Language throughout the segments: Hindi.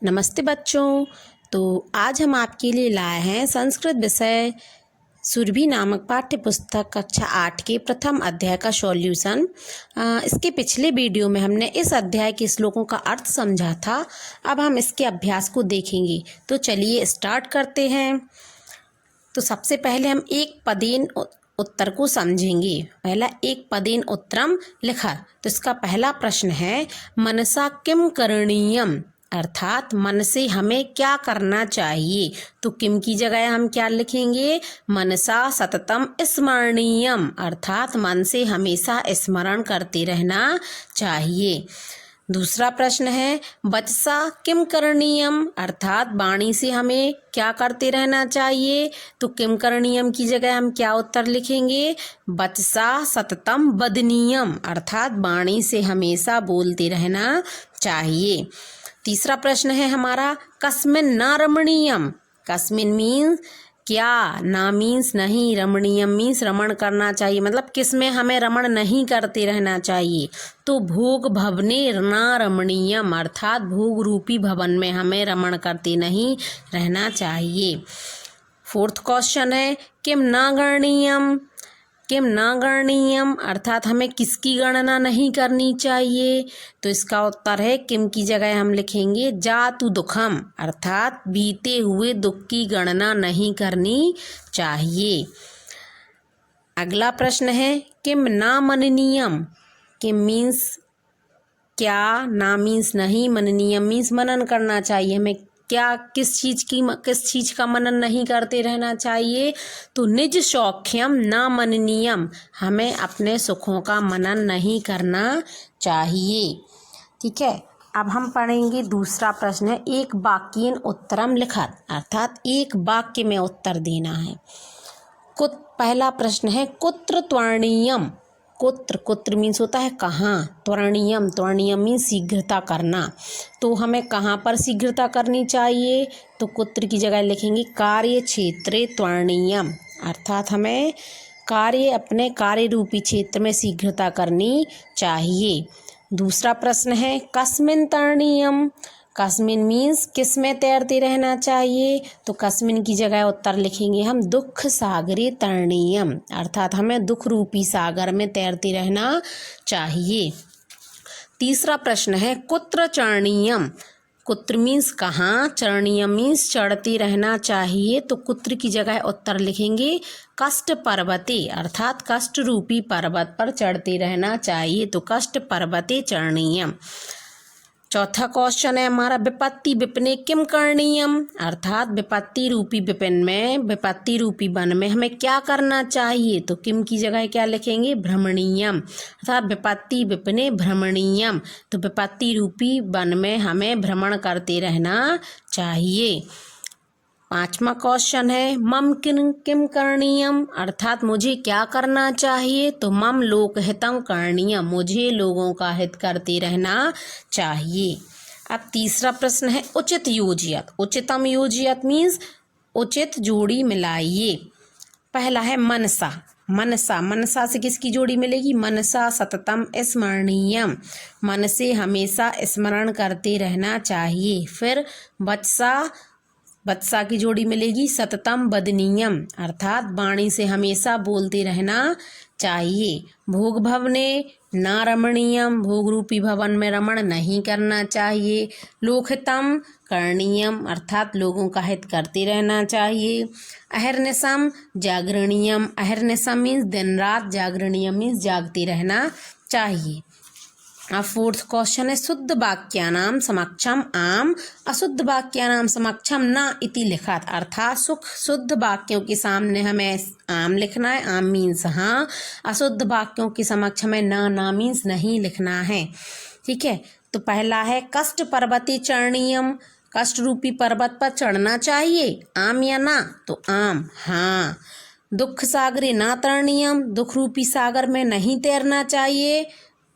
नमस्ते बच्चों। तो आज हम आपके लिए लाए हैं संस्कृत विषय सुरभि नामक पाठ्य पुस्तक कक्षा 8 के प्रथम अध्याय का सॉल्यूशन। इसके पिछले वीडियो में हमने इस अध्याय के श्लोकों का अर्थ समझा था। अब हम इसके अभ्यास को देखेंगे। तो चलिए स्टार्ट करते हैं। तो सबसे पहले हम एक पदेन उत्तर को समझेंगे। पहला एक पदेन उत्तरम लिखा। तो इसका पहला प्रश्न है मनसा किम करणीयम, अर्थात मन से हमें क्या करना चाहिए। तो किम की जगह हम क्या लिखेंगे, मनसा सततम स्मरणीयम, अर्थात मन से हमेशा स्मरण करते रहना चाहिए। दूसरा प्रश्न है वचसा किम करणीयम, अर्थात वाणी से हमें क्या करते रहना चाहिए। तो किम करणीयम की जगह हम क्या उत्तर लिखेंगे, वचसा सततम वदनीयम, अर्थात वाणी से हमेशा बोलते रहना चाहिए। तीसरा प्रश्न है हमारा कस्मिन न रमणीयम, कस्मिन मीन्स क्या, ना मीन्स नहीं, रमणीयम मीन्स रमण करना चाहिए, मतलब किस में हमें रमण नहीं करते रहना चाहिए। तो भोग भवने न रमणीयम, अर्थात भोग रूपी भवन में हमें रमण करते नहीं रहना चाहिए। फोर्थ क्वेश्चन है किम न गणनीयम, किम न गणनीयम, अर्थात हमें किसकी गणना नहीं करनी चाहिए। तो इसका उत्तर है किम की जगह हम लिखेंगे जातु दुखम, अर्थात बीते हुए दुख की गणना नहीं करनी चाहिए। अगला प्रश्न है किम न मननीयम, किम मीन्स क्या, ना मीन्स नहीं, मननीयम मीन्स मनन करना चाहिए। हमें क्या किस चीज़ का मनन नहीं करते रहना चाहिए। तो निज सौख्यम न मननीयम, हमें अपने सुखों का मनन नहीं करना चाहिए। ठीक है, अब हम पढ़ेंगे दूसरा प्रश्न है एक वाक्येन उत्तरम लिखत, अर्थात एक वाक्य में उत्तर देना है। पहला प्रश्न है कुत्र त्वरणीयम, कुत्र, कुत्र मीन्स होता है कहाँ, त्वरणीयम, त्वरणीयम मीन्स शीघ्रता करना। तो हमें कहाँ पर शीघ्रता करनी चाहिए। तो कुत्र की जगह लिखेंगे कार्य क्षेत्रे त्वरणीयम, अर्थात हमें अपने कार्य रूपी क्षेत्र में शीघ्रता करनी चाहिए। दूसरा प्रश्न है कस्मिन तरणीयम, कस्मिन मीन्स किस में तैरते रहना चाहिए। तो कस्मिन की जगह उत्तर लिखेंगे हम दुख सागरे तरणीयम, अर्थात हमें दुख रूपी सागर में तैरते रहना चाहिए। तीसरा प्रश्न है कुत्र चरणीयम, कुत्र मीन्स कहाँ, चरणीयम मीन्स चढ़ते रहना चाहिए। तो कुत्र की जगह उत्तर लिखेंगे कष्ट पर्वते, अर्थात कष्ट रूपी पर्वत पर चढ़ते रहना चाहिए। तो कष्ट पर्वते चरणीयम। चौथा क्वेश्चन है हमारा विपत्ति विपिने किम करणीयम, अर्थात विपत्ति रूपी विपिन में, विपत्ति रूपी वन में हमें क्या करना चाहिए। तो किम की जगह क्या लिखेंगे भ्रमणीयम, अर्थात विपत्ति विपिने भ्रमणीयम, तो विपत्ति रूपी वन में हमें भ्रमण करते रहना चाहिए। पांचवा क्वेश्चन है मम किम करणीयम, अर्थात मुझे क्या करना चाहिए। तो मम लोकहितम करणीयम, मुझे लोगों का हित करते रहना चाहिए। अब तीसरा प्रश्न है उचित योजियत, उचितम योजियत मीन्स उचित जोड़ी मिलाइए। पहला है मनसा, मनसा, मनसा से किसकी जोड़ी मिलेगी, मनसा सततम स्मरणीयम, मन से हमेशा स्मरण करते रहना चाहिए। फिर वत्सा, वत्सा की जोड़ी मिलेगी सततम वदनीयम, अर्थात वाणी से हमेशा बोलते रहना चाहिए। भोग भवने न रमणीयम, भोग रूपी भवन में रमण नहीं करना चाहिए। लोकहितम करणीयम, अर्थात लोगों का हित करते रहना चाहिए। अहर्निशम जागरणीयम, अहर्निशम मीन्स दिन रात, जागरणीयम मीन्स जागते रहना चाहिए। अब फोर्थ क्वेश्चन है शुद्ध वाक्यानाम समक्षम आम, अशुद्ध वाक्यानाम समक्षम न इति लिखत, अर्थात शुद्ध वाक्यों के सामने हमें आम लिखना है, आम मीन्स हाँ, अशुद्ध वाक्यों के समक्ष हमें ना मीन्स नहीं लिखना है। ठीक है, तो पहला है कष्ट पर्वते चरणीयम, कष्ट रूपी पर्वत पर चढ़ना चाहिए, आम या ना। तो आम हाँ। दुख सागरे ना तरणीयम, दुख रूपी सागर में नहीं तैरना चाहिए।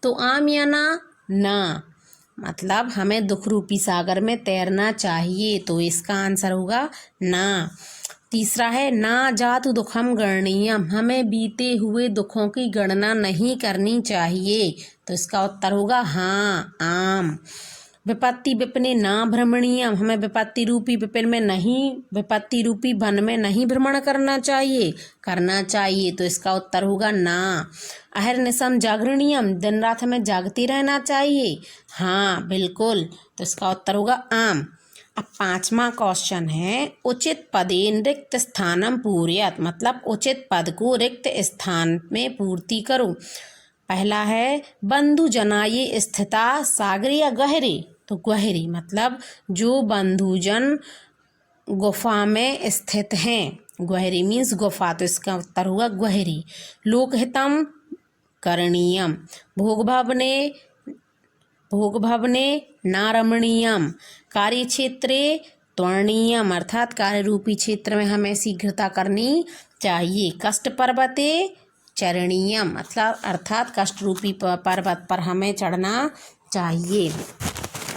तो आम या ना, मतलब हमें दुख रूपी सागर में तैरना चाहिए। तो इसका आंसर होगा ना। तीसरा है ना जातु दुखम गणनीयम, हमें बीते हुए दुखों की गणना नहीं करनी चाहिए। तो इसका उत्तर होगा हाँ, आम। विपत्ति विपिने ना भ्रमणीयम, हमें विपत्ति रूपी विपिन में नहीं, विपत्ति रूपी वन में नहीं भ्रमण करना चाहिए, करना चाहिए, तो इसका उत्तर होगा ना। अहर्निशम जागरणीयम, दिन रात हमें जागते रहना चाहिए, हाँ बिल्कुल, तो इसका उत्तर होगा आम। अब 5वां क्वेश्चन है, उचित पदेन रिक्त स्थानम पूरयत, मतलब उचित पद को रिक्त स्थान में पूर्ति करो। पहला है बंधु जनाये स्थिता सागरे या गहरे, तो गहरी मतलब जो बंधुजन गुफा में स्थित हैं, गहरी मीन्स गुफा, तो इसका उत्तर हुआ गहरी। लोकहितम करणीयम, भोग भवने नारमणीयम, कार्य क्षेत्रे त्वरणीयम, अर्थात कार्य रूपी क्षेत्र में हमें शीघ्रता करनी चाहिए। कष्ट पर्वते चरणीयम, मतलब अर्थात कष्ट रूपी पर्वत पर हमें चढ़ना चाहिए।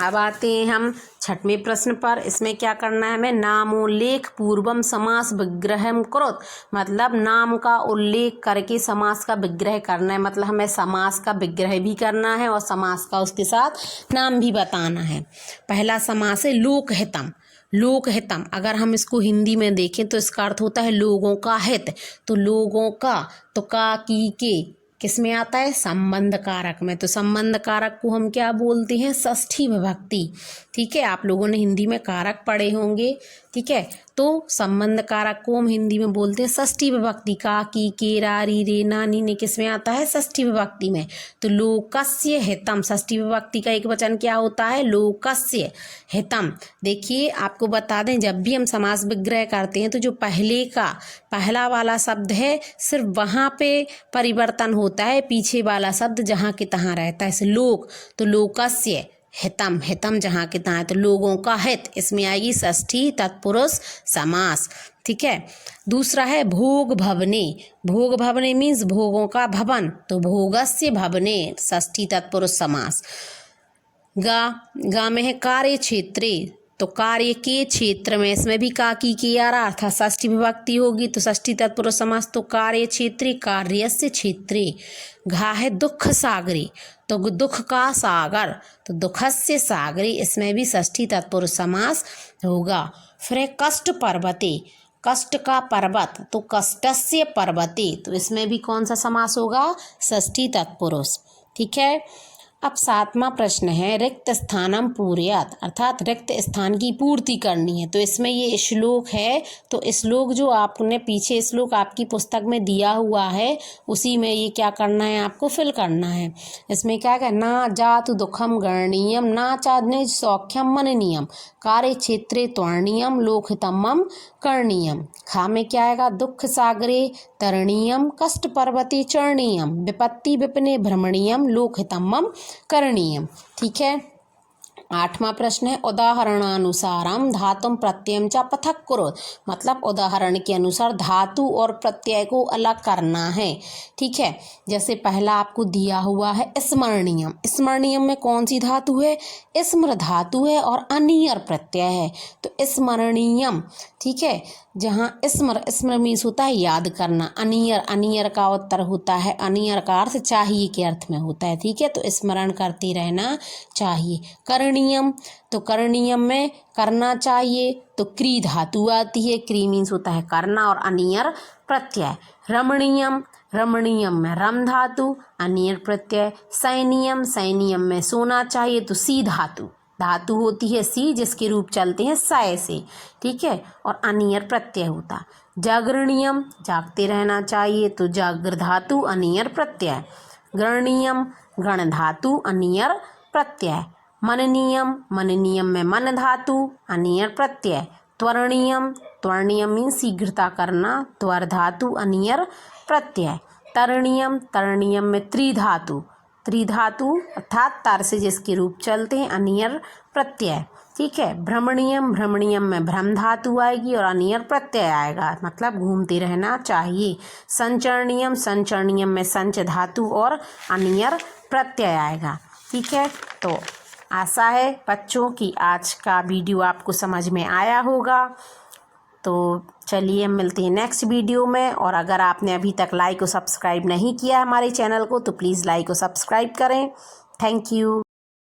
अब आते हैं हम 6वें प्रश्न पर। इसमें क्या करना है हमें, नामोल्लेख पूर्वम समास विग्रहम कुरुत, मतलब नाम का उल्लेख करके समास का विग्रह करना है, मतलब हमें समास का विग्रह भी करना है और समास का उसके साथ नाम भी बताना है। पहला समास है लोकहितम। लोकहितम अगर हम इसको हिंदी में देखें तो इसका अर्थ होता है लोगों का हित, तो लोगों का, तो का की के किस में आता है, संबंध कारक में, तो संबंध कारक को हम क्या बोलते हैं, षष्ठी विभक्ति। ठीक है, आप लोगों ने हिंदी में कारक पढ़े होंगे, ठीक है, तो संबंध कारक को हम हिंदी में बोलते हैं षष्ठी विभक्ति। का की के रा री रे ना नी ने किस में आता है, षष्ठी विभक्ति में। तो लोकस्य हितम, षष्ठी विभक्ति का एक वचन क्या होता है, लोकस्य हितम। देखिए आपको बता दें, जब भी हम समास विग्रह करते हैं तो जो पहला वाला शब्द है सिर्फ वहाँ पे परिवर्तन होता है, पीछे वाला शब्द जहाँ के तहाँ रहता है। जैसे लोक, तो लोकस्य हितम, हितम जहाँ के तहाँ है, तो लोगों का हित, इसमें आएगी षष्ठी तत्पुरुष समास। ठीक है, दूसरा है भोग भवने। भोग भवने मीन्स भोगों का भवन, तो भोगस्य भवने षष्ठी तत्पुरुष समास। गा में है कार्य क्षेत्रे, तो कार्य के क्षेत्र में, इसमें भी का की के आ रहा, अर्थात षष्ठी विभक्ति होगी, तो षष्ठी तत्पुरुष समास, तो कार्य क्षेत्रे कार्यस्य क्षेत्रे। घा है दुख सागरे, तो दुख का सागर, तो दुखस्य सागरे, इसमें भी षष्ठी तत्पुरुष समास होगा। फिर है कष्ट पर्वते, कष्ट का पर्वत, तो कष्टस्य पर्वते, तो इसमें भी कौन सा समास होगा, षष्ठी तत्पुरुष। ठीक है, अब 7वां प्रश्न है रिक्त स्थानम पूरयत, अर्थात रिक्त स्थान की पूर्ति करनी है। तो इसमें ये श्लोक है, तो श्लोक जो आपने पीछे श्लोक आपकी पुस्तक में दिया हुआ है उसी में ये क्या करना है, आपको फिल करना है। इसमें क्या है, ना जातु दुखम गणनीयम, ना चादने सौख्यम मननीयम, कार्य क्षेत्रे त्वरणीयम, लोकहितमम करणीयम। खा में क्या आएगा, दुख सागरे तरणीयम, कष्ट पर्वते चरणीयम, विपत्ति विपिने भ्रमणीयम, लोकहितमम करणीयम। ठीक है, 8वां प्रश्न है उदाहरणानुसारम धातुम प्रत्ययम च पृथक करो, मतलब उदाहरण के अनुसार धातु और प्रत्यय को अलग करना है। ठीक है, जैसे पहला आपको दिया हुआ है स्मरणीयम। स्मरणीयम में कौन सी धातु है, स्मृ धातु है और अनियर प्रत्यय है, तो स्मरणीयम। ठीक है, जहाँ स्मृ मीन्स होता है याद करना, अनियर का उत्तर होता है, अनियर का अर्थ चाहिए के अर्थ में होता है। ठीक है, तो स्मरण करते रहना चाहिए। करणीयम, तो करणीयम में करना चाहिए, तो क्री धातु आती है, क्री मीन्स होता है करना और अनियर प्रत्यय। रमणीयम, रमणीयम में रम धातु, अनियर प्रत्यय। सैनियम में सोना चाहिए, तो सी धातु होती है सी, जिसके रूप चलते हैं सय से। ठीक है, और अनियर प्रत्यय होता। जागरणीयम, जागते रहना चाहिए, तो जागर धातु अनियर प्रत्यय। गणनीयम, गण धातु अनियर प्रत्यय। मननीयम में मन धातु अनियर प्रत्यय। त्वरणीयम मीन्स शीघ्रता करना, त्वर धातु अनियर प्रत्यय। तरणीयम में त्रिधातु अर्थात तार से जिसके रूप चलते हैं, अनियर प्रत्यय। ठीक है, भ्रमणीयम में भ्रम धातु आएगी और अनियर प्रत्यय आएगा, मतलब घूमते रहना चाहिए। संचरणीयम में संच धातु और अनियर प्रत्यय आएगा। ठीक है, तो आशा है बच्चों की आज का वीडियो आपको समझ में आया होगा। तो चलिए मिलते हैं नेक्स्ट वीडियो में, और अगर आपने अभी तक लाइक और सब्सक्राइब नहीं किया हमारे चैनल को तो प्लीज़ लाइक और सब्सक्राइब करें। Thank you.